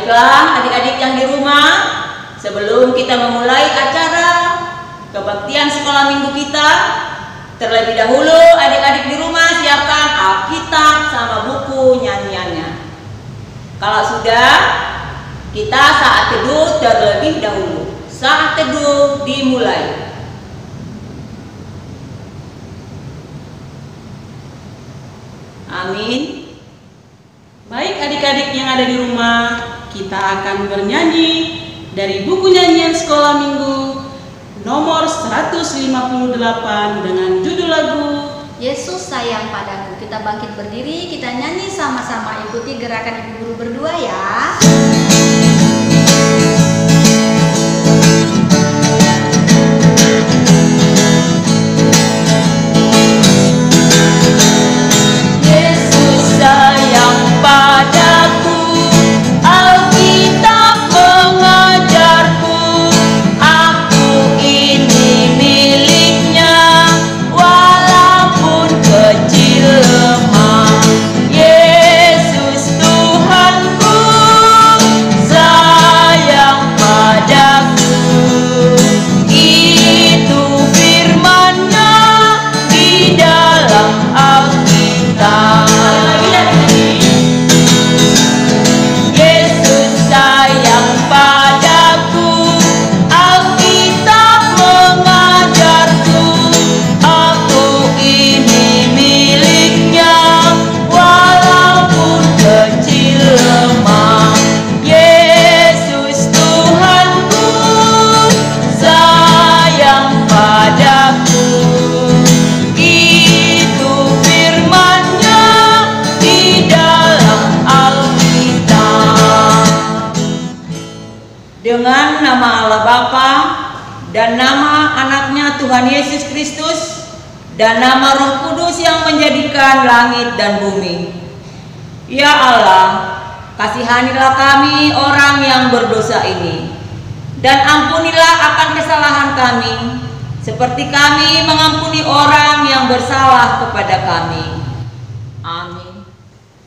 Baiklah adik-adik yang di rumah, sebelum kita memulai acara kebaktian sekolah minggu kita, terlebih dahulu adik-adik di rumah siapkan Alkitab sama buku nyanyiannya. Kalau sudah, kita saat teduh terlebih dahulu. Saat teduh dimulai. Amin. Baik adik-adik yang ada di rumah, kita akan bernyanyi dari buku nyanyian sekolah minggu nomor 158 dengan judul lagu Yesus sayang padaku. Kita bangkit berdiri, kita nyanyi sama-sama, ikuti gerakan ibu guru berdua ya. Dengan nama Allah Bapa dan nama anaknya Tuhan Yesus Kristus dan nama Roh Kudus yang menjadikan langit dan bumi. Ya Allah, kasihanilah kami orang yang berdosa ini, dan ampunilah akan kesalahan kami, seperti kami mengampuni orang yang bersalah kepada kami. Amin.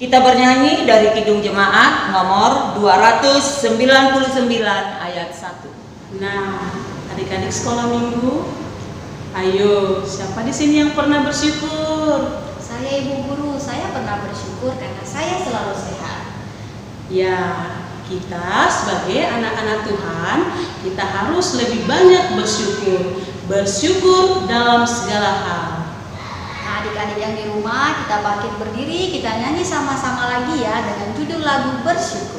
Kita bernyanyi dari Kidung Jemaat nomor 299 ayat 1. Nah, adik-adik sekolah minggu, ayo, siapa di sini yang pernah bersyukur? Saya ibu guru, saya pernah bersyukur karena saya selalu sehat. Ya, kita sebagai anak-anak Tuhan, kita harus lebih banyak bersyukur. Bersyukur dalam segala hal. Nah, adik-adik yang di rumah, kita bangkit berdiri, kita nyanyi sama-sama lagi ya dengan judul lagu Bersyukur.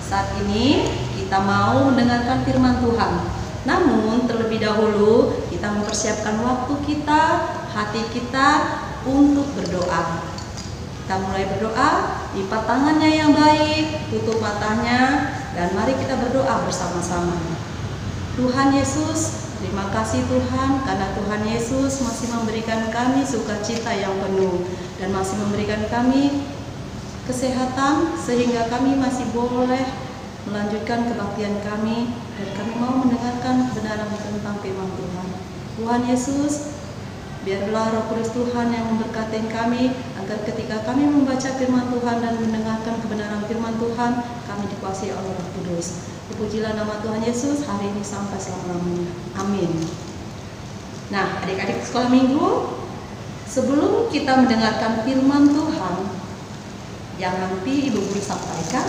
Saat ini kita mau mendengarkan firman Tuhan. Namun terlebih dahulu kita mempersiapkan waktu kita, hati kita untuk berdoa. Kita mulai berdoa, lipat tangannya yang baik, tutup matanya, dan mari kita berdoa bersama-sama. Tuhan Yesus, terima kasih Tuhan, karena Tuhan Yesus masih memberikan kami sukacita yang penuh dan masih memberikan kami kesehatan sehingga kami masih boleh melanjutkan kebaktian kami dan kami mau mendengarkan kebenaran tentang firman Tuhan. Tuhan Yesus, biarlah Roh Kudus Tuhan yang memberkati kami agar ketika kami membaca firman Tuhan dan mendengarkan kebenaran firman Tuhan, kami dikuasai oleh Roh Kudus. Terpujilah nama Tuhan Yesus hari ini sampai selama-lamanya. Amin. Nah, adik-adik sekolah minggu, sebelum kita mendengarkan firman Tuhan yang nanti Ibu Guru sampaikan,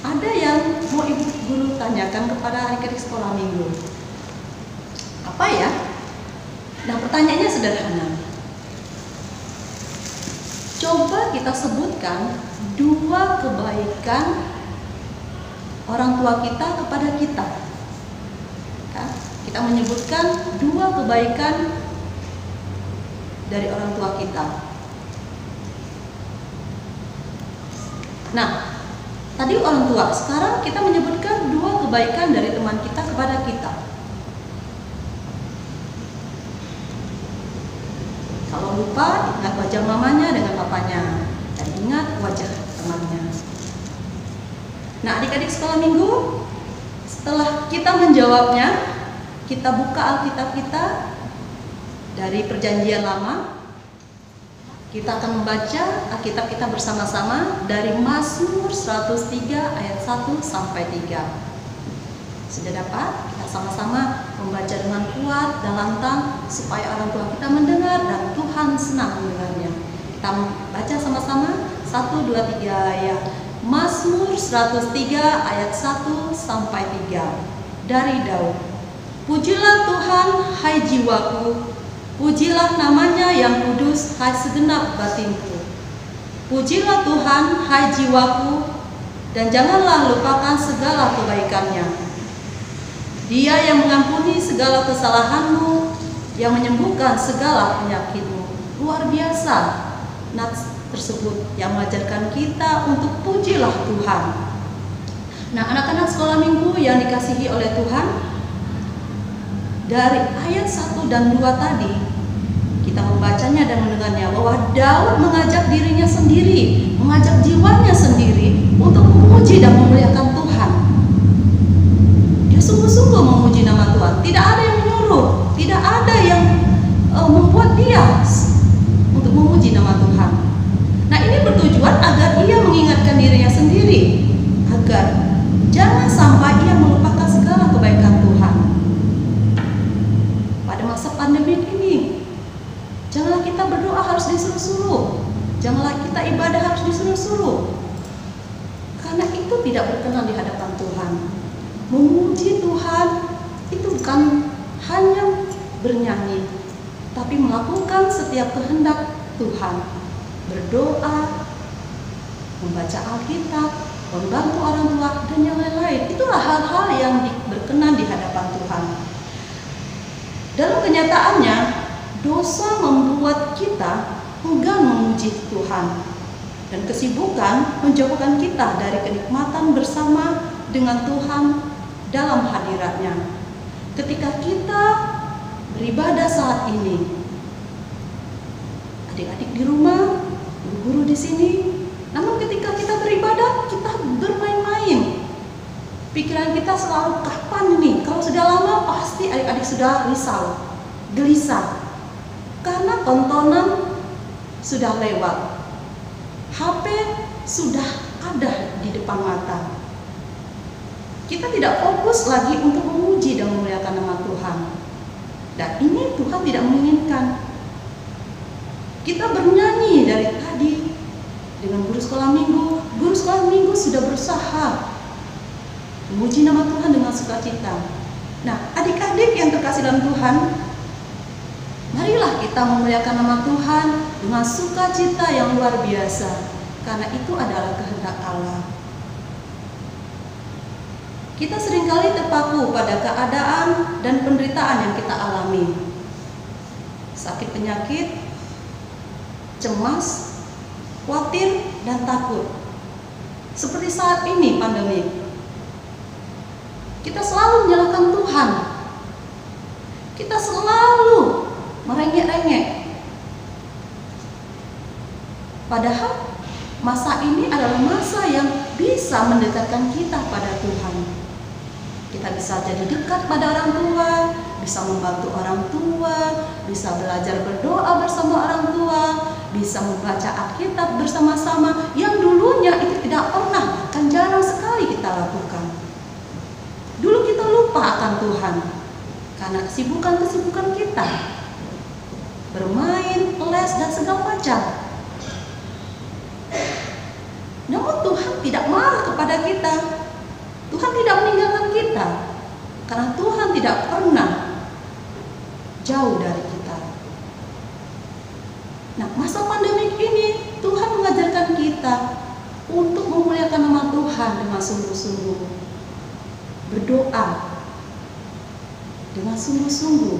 ada yang mau Ibu Guru tanyakan kepada adik-adik sekolah minggu. Apa ya? Nah, pertanyaannya sederhana. Coba kita sebutkan 2 kebaikan orang tua kita kepada kita. Kan? Kita menyebutkan 2 kebaikan dari orang tua kita. Nah, tadi orang tua, sekarang kita menyebutkan 2 kebaikan dari teman kita kepada kita. Kalau lupa, ingat wajah mamanya dengan papanya, dan ingat wajah temannya. Nah, adik-adik sekolah minggu, setelah kita menjawabnya, kita buka Alkitab kita dari Perjanjian Lama. Kita akan membaca Alkitab kita bersama-sama dari Mazmur 103 ayat 1 sampai 3. Sudah dapat? Kita sama-sama membaca dengan kuat dan lantang supaya orang tua kita mendengar dan Tuhan senang mendengarnya. Kita baca sama-sama 1, 2, 3 ya. Mazmur 103 ayat 1 sampai 3 dari Daud. Pujilah Tuhan, hai jiwaku, pujilah namanya yang kudus, hai segenap batinku. Pujilah Tuhan, hai jiwaku, dan janganlah lupakan segala kebaikannya. Dia yang mengampuni segala kesalahanmu, yang menyembuhkan segala penyakitmu. Luar biasa nats tersebut yang mengajarkan kita untuk pujilah Tuhan. Nah, anak-anak sekolah minggu yang dikasihi oleh Tuhan, dari ayat 1 dan 2 tadi kita membacanya dan mendengarnya bahwa Daud mengajak dirinya sendiri, mengajak jiwanya sendiri untuk memuji dan memuliakan Tuhan. Dia sungguh-sungguh memuji nama Tuhan. Tidak ada yang menyuruh, tidak ada yang membuat dia untuk memuji nama Tuhan. Nah, ini bertujuan agar ia mengingatkan dirinya sendiri, agar jangan sampai ia melupakan segala kebaikan Tuhan. Pada masa pandemi ini, janganlah kita berdoa harus disuruh-suruh, janganlah kita ibadah harus disuruh-suruh, karena itu tidak berkenan di hadapan Tuhan. Memuji Tuhan itu bukan hanya bernyanyi, tapi melakukan setiap kehendak Tuhan. Berdoa, membaca Alkitab, membantu orang tua, dan yang lain-lain. Itulah hal-hal yang berkenan di hadapan Tuhan. Dalam kenyataannya, dosa membuat kita enggan memuji Tuhan, dan kesibukan menjauhkan kita dari kenikmatan bersama dengan Tuhan dalam hadiratnya. Ketika kita beribadah saat ini, adik-adik di rumah, guru di sini, namun ketika kita beribadah, kita bermain-main. Pikiran kita selalu kapan ini? Kalau sudah lama pasti adik-adik sudah risau, gelisah, karena tontonan sudah lewat, HP sudah ada di depan mata. Kita tidak fokus lagi untuk memuji dan memuliakan nama Tuhan. Dan ini Tuhan tidak menginginkan. Kita bernyanyi dari tadi dengan guru sekolah minggu. Guru sekolah minggu sudah berusaha memuji nama Tuhan dengan sukacita. Nah, adik-adik yang terkasih dalam Tuhan, marilah kita memuliakan nama Tuhan dengan sukacita yang luar biasa, karena itu adalah kehendak Allah. Kita seringkali terpaku pada keadaan dan penderitaan yang kita alami. Sakit penyakit, cemas, khawatir, dan takut. Seperti saat ini pandemi. Kita selalu menyalahkan Tuhan. Kita selalu merengek-rengek. Padahal masa ini adalah masa yang bisa mendekatkan kita pada Tuhan. Kita bisa jadi dekat pada orang tua, bisa membantu orang tua, bisa belajar berdoa bersama orang tua, bisa membaca Alkitab bersama-sama yang dulunya itu tidak pernah, bahkan jarang sekali kita lakukan. Dulu kita lupa akan Tuhan karena kesibukan-kesibukan kita, bermain, les, dan segala macam. Namun Tuhan tidak marah kepada kita. Tuhan tidak meninggalkan kita, karena Tuhan tidak pernah jauh dari kita. Nah, masa pandemik ini Tuhan kita untuk memuliakan nama Tuhan dengan sungguh-sungguh, berdoa dengan sungguh-sungguh,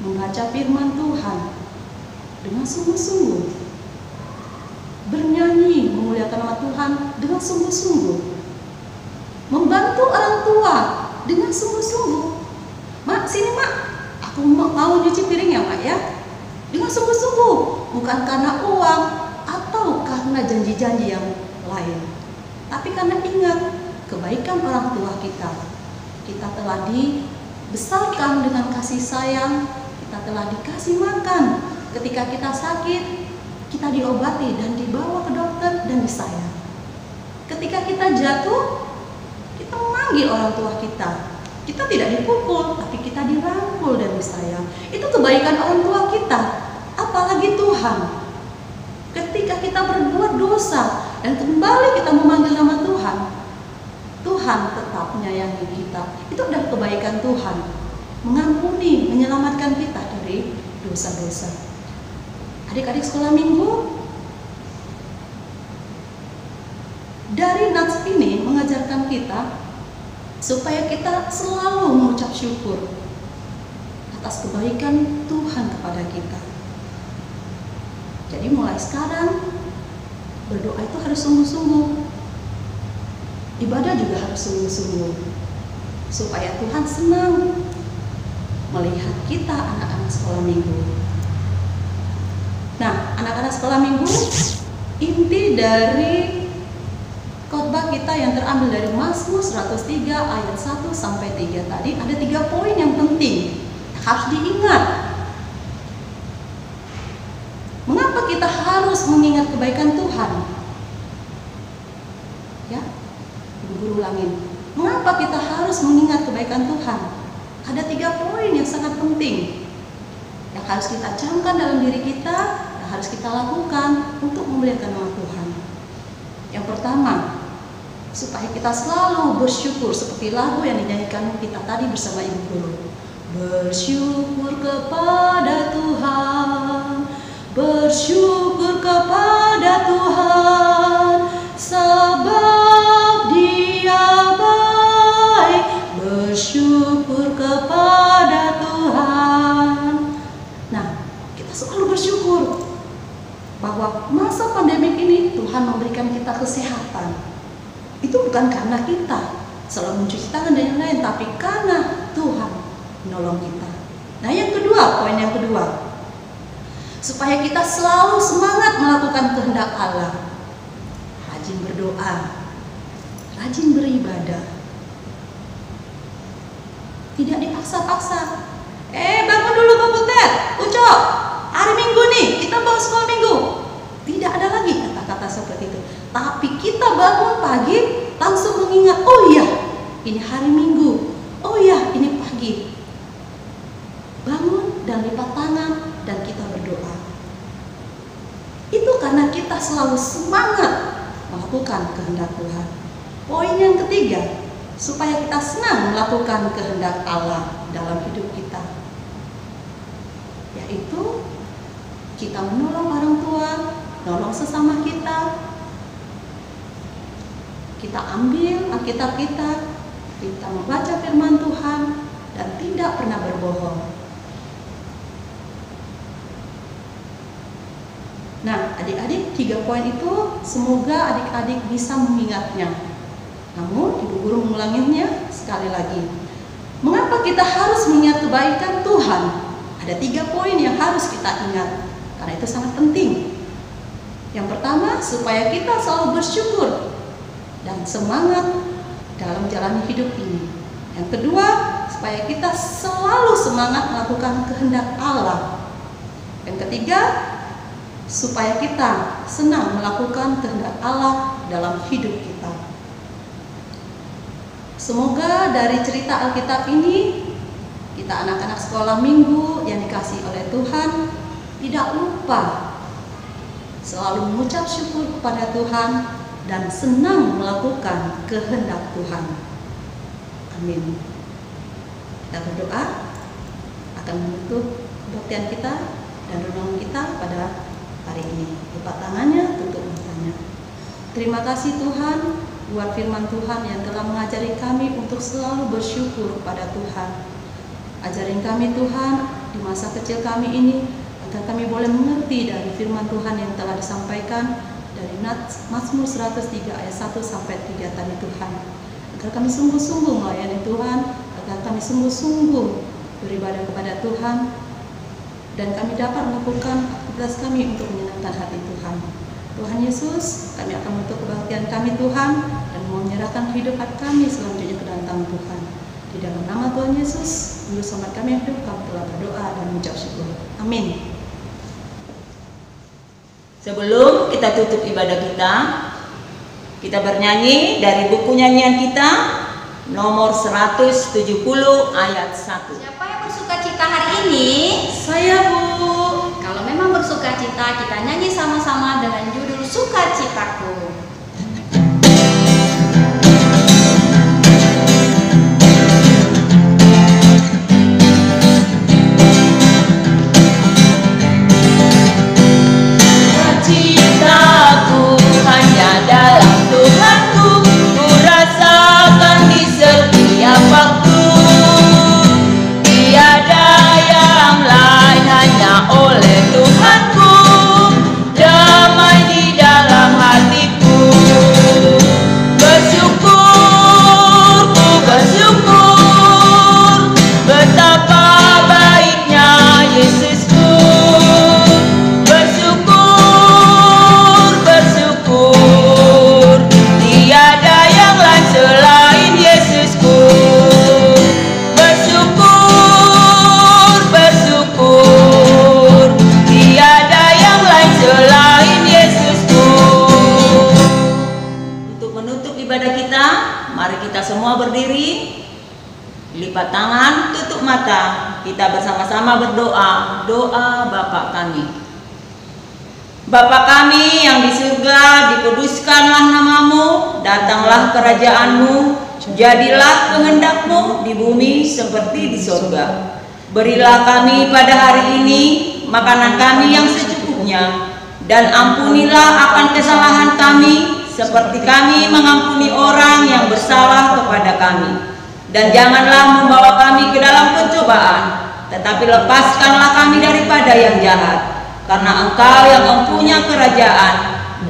membaca firman Tuhan dengan sungguh-sungguh, bernyanyi memuliakan nama Tuhan dengan sungguh-sungguh, membantu orang tua dengan sungguh-sungguh. Mak, sini mak, aku mau nyuci piring ya mak ya, dengan sungguh-sungguh, bukan karena uang atau karena janji-janji yang lain, tapi karena ingat kebaikan orang tua kita. Kita telah dibesarkan dengan kasih sayang, kita telah dikasih makan. Ketika kita sakit, kita diobati dan dibawa ke dokter dan disayang. Ketika kita jatuh, kita memanggil orang tua kita. Kita tidak dipukul, tapi kita dirangkul dan disayang. Itu kebaikan orang tua kita. Apalagi Tuhan. Ketika kita berbuat dosa dan kembali kita memanggil nama Tuhan, Tuhan tetap menyayangi kita. Itu adalah kebaikan Tuhan, mengampuni, menyelamatkan kita dari dosa-dosa. Adik-adik sekolah minggu, dari nats ini mengajarkan kita supaya kita selalu mengucap syukur atas kebaikan Tuhan kepada kita. Jadi mulai sekarang berdoa itu harus sungguh-sungguh, ibadah juga harus sungguh-sungguh, supaya Tuhan senang melihat kita anak-anak sekolah minggu. Nah, anak-anak sekolah minggu, inti dari khotbah kita yang terambil dari Mazmur 103 ayat 1 sampai 3 tadi, ada 3 poin yang penting harus diingat. Mengapa kita harus mengingat kebaikan Tuhan? Ya, Ibu Guru ulangin. Mengapa kita harus mengingat kebaikan Tuhan? Ada 3 poin yang sangat penting yang harus kita camkan dalam diri kita, yang harus kita lakukan untuk memuliakan nama Tuhan. Yang pertama, supaya kita selalu bersyukur seperti lagu yang dinyanyikan kita tadi bersama Ibu Guru. Bersyukur kepada Tuhan, bersyukur kepada Tuhan, sebab Dia baik. Bersyukur kepada Tuhan. Nah, kita selalu bersyukur bahwa masa pandemi ini Tuhan memberikan kita kesehatan. Itu bukan karena kita selalu mencuci tangan dan yang lain, tapi karena Tuhan menolong kita. Nah, yang kedua, poin yang kedua, supaya kita selalu semangat melakukan kehendak Allah, rajin berdoa, rajin beribadah, tidak dipaksa-paksa. Bangun dulu komputer, Ucok, hari Minggu nih, kita bawa sekolah minggu. Tidak ada lagi kata-kata seperti itu. Tapi kita bangun pagi langsung mengingat, oh iya, ini hari Minggu, oh iya, ini pagi. Bangun dan lipat tangan dan kita berdoa. Itu karena kita selalu semangat melakukan kehendak Tuhan. Poin yang ketiga, supaya kita senang melakukan kehendak Allah dalam hidup kita, yaitu kita menolong orang tua, nolong sesama kita. Kita ambil Alkitab kita membaca firman Tuhan dan tidak pernah berbohong. Nah, adik-adik, 3 poin itu semoga adik-adik bisa mengingatnya. Namun, Ibu Guru mengulanginya sekali lagi. Mengapa kita harus mengingat kebaikan Tuhan? Ada 3 poin yang harus kita ingat, karena itu sangat penting. Yang pertama, supaya kita selalu bersyukur dan semangat dalam menjalani hidup ini. Yang kedua, supaya kita selalu semangat melakukan kehendak Allah. Yang ketiga, supaya kita senang melakukan kehendak Allah dalam hidup kita. Semoga dari cerita Alkitab ini, kita anak-anak sekolah minggu yang dikasihi oleh Tuhan tidak lupa selalu mengucap syukur kepada Tuhan dan senang melakukan kehendak Tuhan. Amin. Kita berdoa akan menutup kebaktian kita dan renungan kita pada hari ini. Lipat tangannya, tutup Terima kasih Tuhan buat firman Tuhan yang telah mengajari kami untuk selalu bersyukur kepada Tuhan. Ajarin kami Tuhan di masa kecil kami ini, agar kami boleh mengerti dari firman Tuhan yang telah disampaikan dari Mazmur 103 ayat 1 sampai 3 tadi Tuhan. Agar kami sungguh-sungguh melayani Tuhan, agar kami sungguh-sungguh beribadah kepada Tuhan, dan kami dapat melakukan aktivitas kami untuk menyenangkan hati Tuhan. Tuhan Yesus, kami akan menutup kebaktian kami Tuhan dan mau menyerahkan kehidupan kami selanjutnya ke dalam tangan Tuhan. Di dalam nama Tuhan Yesus, Juru Selamat kami yang hidup, kami telah berdoa dan mengucap syukur. Amin. Sebelum kita tutup ibadah kita bernyanyi dari buku nyanyian kita nomor 170 ayat 1. Siapa yang bersuka cita hari ini? Saya, Bu. Kalau memang bersuka cita, kita nyanyi sama-sama dengan judul Sukacitaku. Sukacitaku hanya dalam Tuhanku, ku rasakan di setiap waktu. Tiada yang lain, hanya oleh Tuhanku, damai di dalam hatiku. Bersyukur, ku bersyukur, betapa baiknya Yesusku. Bersyukur, bersyukur, tiada yang lain selain Yesusku. Bersyukur, bersyukur, tiada yang lain selain Yesusku. Untuk menutup ibadah kita, mari kita semua berdiri, lipat tangan, tutup mata, kita bersama-sama berdoa, doa Bapa kami. Bapa kami yang di surga, dikuduskanlah namamu, datanglah kerajaanmu, jadilah kehendakmu di bumi seperti di surga. Berilah kami pada hari ini makanan kami yang secukupnya, dan ampunilah akan kesalahan kami, seperti kami mengampuni orang yang bersalah kepada kami. Dan janganlah membawa kami ke dalam pencobaan, tetapi lepaskanlah kami daripada yang jahat. Karena Engkau yang mempunyai kerajaan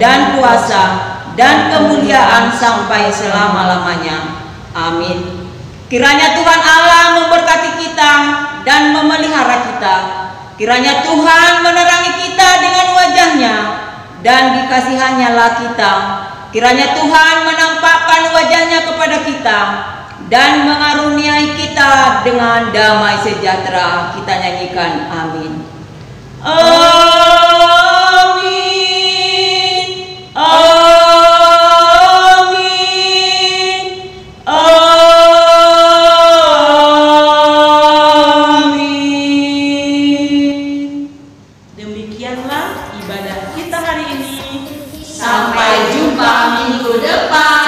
dan kuasa dan kemuliaan sampai selama-lamanya. Amin. Kiranya Tuhan Allah memberkati kita dan memelihara kita. Kiranya Tuhan menerangi kita dengan wajah-Nya dan dikasihannya-lah kita. Kiranya Tuhan menampakkan wajah-Nya kepada kita dan mengaruniai kita dengan damai sejahtera. Kita nyanyikan amin. Amin. Amin. Amin. Demikianlah ibadah kita hari ini. Sampai jumpa minggu depan.